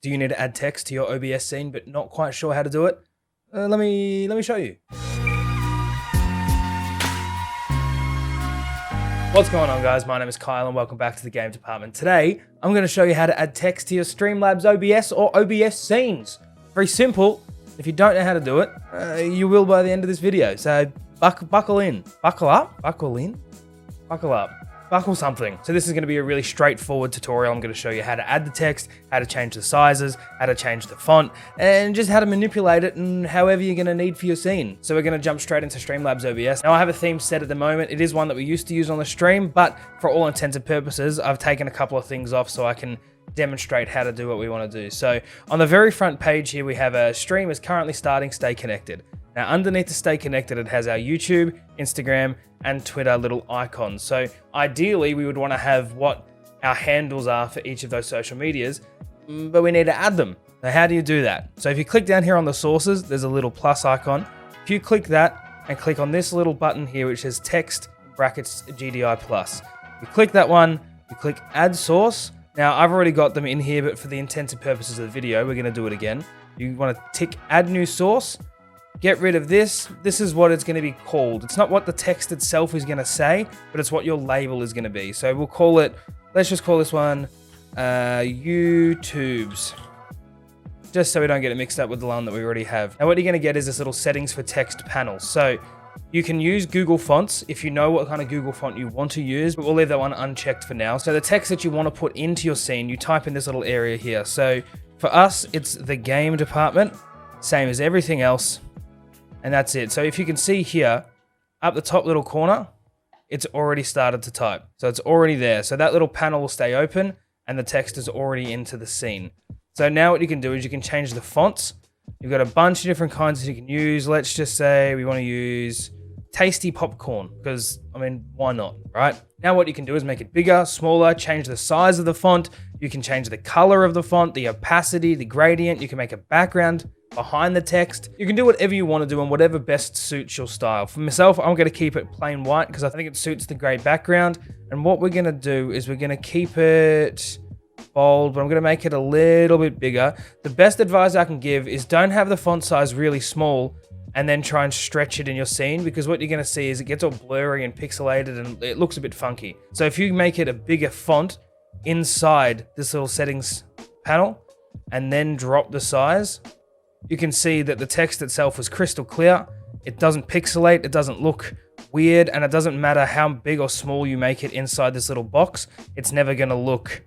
Do you need to add text to your OBS scene but not quite sure how to do it? Let me show you. What's going on, guys? My name is Kyle and welcome back to the game department. Today, I'm going to show you how to add text to your Streamlabs OBS or OBS scenes. Very simple. If you don't know how to do it, you will by the end of this video. So buckle in, buckle up, buckle in, buckle up. Buckle something. So this is going to be a really straightforward tutorial. I'm going to show you how to add the text, how to change the sizes, how to change the font, and just how to manipulate it and however you're going to need for your scene. So we're going to jump straight into Streamlabs OBS. Now I have a theme set at the moment. It is one that we used to use on the stream, but for all intents and purposes, I've taken a couple of things off so I can demonstrate how to do what we want to do. So on the very front page here, we have a stream is currently starting, stay connected. Now underneath the stay connected, it has our YouTube, Instagram, and Twitter little icons. So ideally we would want to have what our handles are for each of those social medias, but we need to add them. So how do you do that? So if you click down here on the sources, there's a little plus icon. If you click that and click on this little button here, which says text brackets GDI plus, you click that one, you click add source. Now I've already got them in here, but for the intents and purposes of the video, we're going to do it again. You want to tick add new source. Get rid of this. This is what it's going to be called. It's not what the text itself is going to say, but it's what your label is going to be. So we'll call it, let's just call this one YouTubes. Just so we don't get it mixed up with the one that we already have. Now what you're going to get is this little settings for text panel. So you can use Google fonts if you know what kind of Google font you want to use, but we'll leave that one unchecked for now. So the text that you want to put into your scene, you type in this little area here. So for us, it's the game department, same as everything else. And that's it. So if you can see here, up the top little corner, it's already started to type. So it's already there. So that little panel will stay open and the text is already into the scene. So now what you can do is you can change the fonts. You've got a bunch of different kinds that you can use. Let's just say we want to use Tasty Popcorn because, I mean, why not, right? Now what you can do is make it bigger, smaller, change the size of the font. You can change the color of the font, the opacity, the gradient. You can make a background behind the text. You can do whatever you want to do and whatever best suits your style. For myself, I'm going to keep it plain white because I think it suits the gray background. And what we're going to do is we're going to keep it bold, but I'm going to make it a little bit bigger. The best advice I can give is don't have the font size really small and then try and stretch it in your scene, because what you're going to see is it gets all blurry and pixelated and it looks a bit funky. So if you make it a bigger font inside this little settings panel and then drop the size, you can see that the text itself is crystal clear. It doesn't pixelate, it doesn't look weird, and it doesn't matter how big or small you make it inside this little box. It's never going to look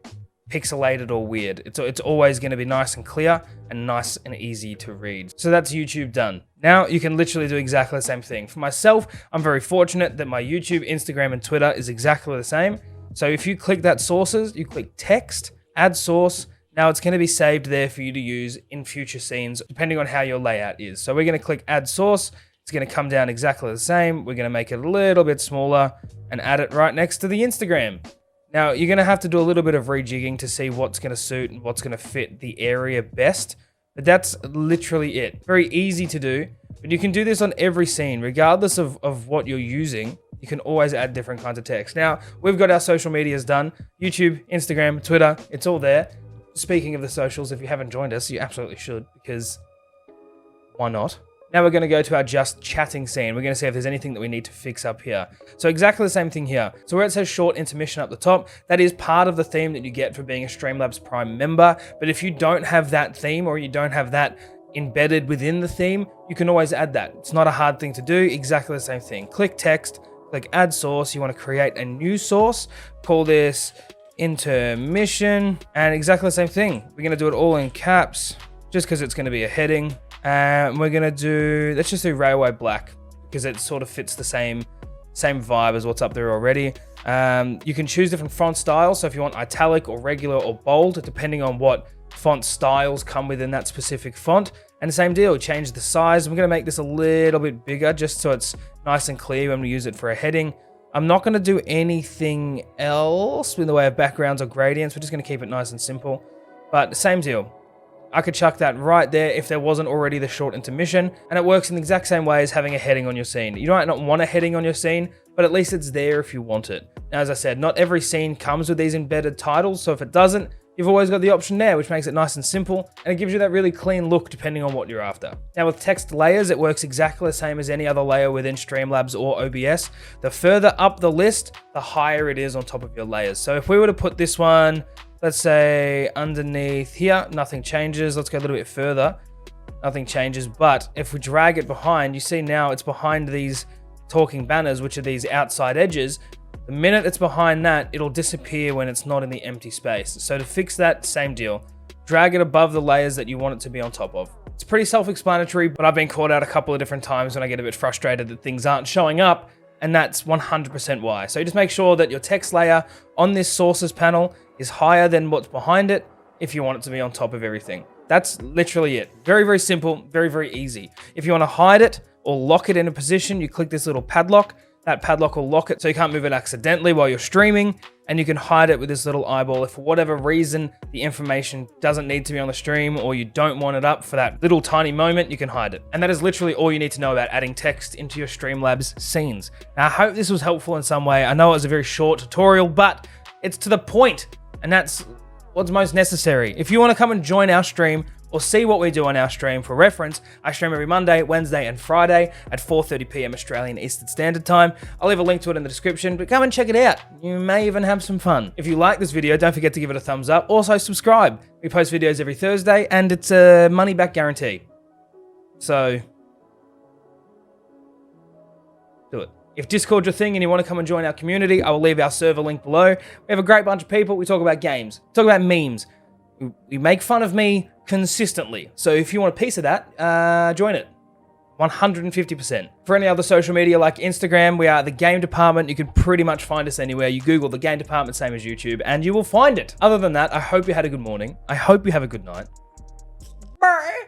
pixelated or weird. It's always going to be nice and clear and nice and easy to read. So that's YouTube done. Now you can literally do exactly the same thing. For myself, I'm very fortunate that my YouTube, Instagram, and Twitter is exactly the same. So if you click that sources, you click text, add source. Now it's going to be saved there for you to use in future scenes, depending on how your layout is. So we're going to click add source. It's going to come down exactly the same. We're going to make it a little bit smaller and add it right next to the Instagram. Now you're going to have to do a little bit of rejigging to see what's going to suit and what's going to fit the area best. But that's literally it. Very easy to do, but you can do this on every scene, regardless of what you're using. You can always add different kinds of text. Now we've got our social medias done. YouTube, Instagram, Twitter, it's all there. Speaking of the socials, if you haven't joined us, you absolutely should, because why not? Now we're going to go to our just chatting scene. We're going to see if there's anything that we need to fix up here. So exactly the same thing here. So where it says short intermission up the top, that is part of the theme that you get for being a Streamlabs Prime member. But if you don't have that theme or you don't have that embedded within the theme, you can always add that. It's not a hard thing to do. Exactly the same thing. Click text, click add source. You want to create a new source. Call this intermission, and exactly the same thing. We're going to do it all in caps just because it's going to be a heading. We're going to do, let's just do Railway Black because it sort of fits the same vibe as what's up there already. You can choose different font styles. So if you want italic or regular or bold, depending on what font styles come within that specific font. And the same deal, change the size. I'm going to make this a little bit bigger just so it's nice and clear when we use it for a heading. I'm not going to do anything else in the way of backgrounds or gradients. We're just going to keep it nice and simple. But same deal. I could chuck that right there if there wasn't already the short intermission, and it works in the exact same way as having a heading on your scene. You might not want a heading on your scene, but at least it's there if you want it. Now, as I said, not every scene comes with these embedded titles, so if it doesn't, you've always got the option there, which makes it nice and simple, and it gives you that really clean look depending on what you're after. Now with text layers, it works exactly the same as any other layer within Streamlabs or OBS. The further up the list, the higher it is on top of your layers. So if we were to put this one, let's say underneath here, nothing changes. Let's go a little bit further. Nothing changes, but if we drag it behind, you see now it's behind these talking banners, which are these outside edges. The minute it's behind that, it'll disappear when it's not in the empty space. So to fix that, same deal. Drag it above the layers that you want it to be on top of. It's pretty self-explanatory, but I've been caught out a couple of different times when I get a bit frustrated that things aren't showing up, and that's 100% why. So just make sure that your text layer on this sources panel is higher than what's behind it if you want it to be on top of everything. That's literally it. Very, very simple, very, very easy. If you want to hide it or lock it in a position, you click this little padlock. That padlock will lock it so you can't move it accidentally while you're streaming, and you can hide it with this little eyeball. If for whatever reason the information doesn't need to be on the stream or you don't want it up for that little tiny moment, you can hide it. And that is literally all you need to know about adding text into your Streamlabs scenes. Now, I hope this was helpful in some way. I know it was a very short tutorial, but it's to the point, and that's what's most necessary. If you want to come and join our stream or see what we do on our stream, for reference, I stream every Monday, Wednesday, and Friday at 4:30 p.m. Australian Eastern Standard Time. I'll leave a link to it in the description, but come and check it out. You may even have some fun. If you like this video, don't forget to give it a thumbs up. Also, subscribe. We post videos every Thursday, and it's a money-back guarantee. So, do it. If Discord's your thing and you want to come and join our community, I will leave our server link below. We have a great bunch of people. We talk about games, talk about memes. We make fun of me consistently. So if you want a piece of that, join it. 150%. For any other social media like Instagram, we are the Game Department. You can pretty much find us anywhere. You Google the Game Department, same as YouTube, and you will find it. Other than that, I hope you had a good morning. I hope you have a good night. Bye.